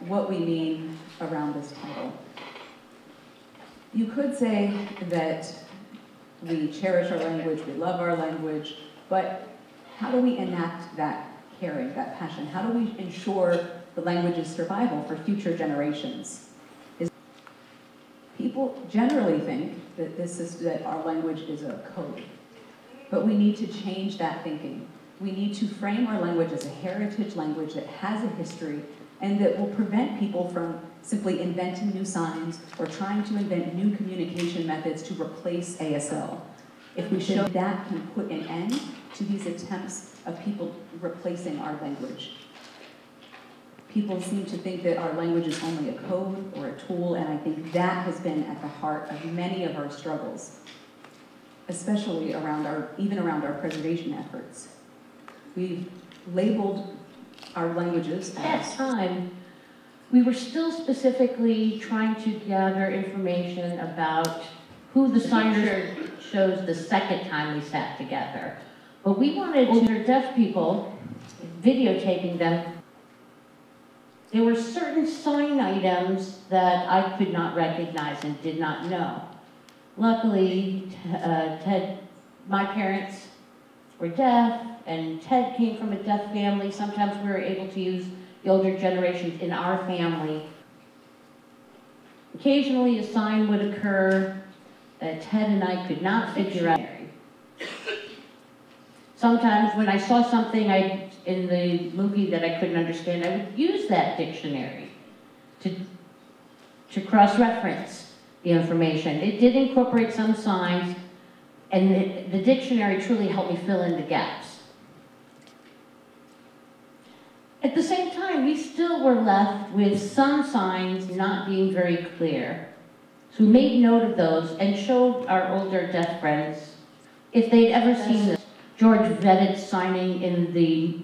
what we mean around this title. You could say that we cherish our language, we love our language, but how do we enact that caring, that passion? How do we ensure the language's survival for future generations? People generally think that that our language is a code, but we need to change that thinking. We need to frame our language as a heritage language that has a history and that will prevent people from simply inventing new signs or trying to invent new communication methods to replace ASL. If we show that can put an end to these attempts of people replacing our language. People seem to think that our language is only a code or a tool, and I think that has been at the heart of many of our struggles, especially even around our preservation efforts. We've labeled our languages as... At that time, we were still specifically trying to gather information about who the signers chose the second time we sat together. But we wanted older deaf people, videotaping them. There were certain sign items that I could not recognize and did not know. Luckily, my parents were deaf, and Ted came from a deaf family. Sometimes we were able to use the older generations in our family. Occasionally, a sign would occur that Ted and I could not figure out. Sometimes when I saw something in the movie that I couldn't understand, I would use that dictionary to cross-reference the information. It did incorporate some signs, and the dictionary truly helped me fill in the gaps. At the same time, we still were left with some signs not being very clear. So we made note of those and showed our older deaf friends if they'd ever seen this. George vetted signing in the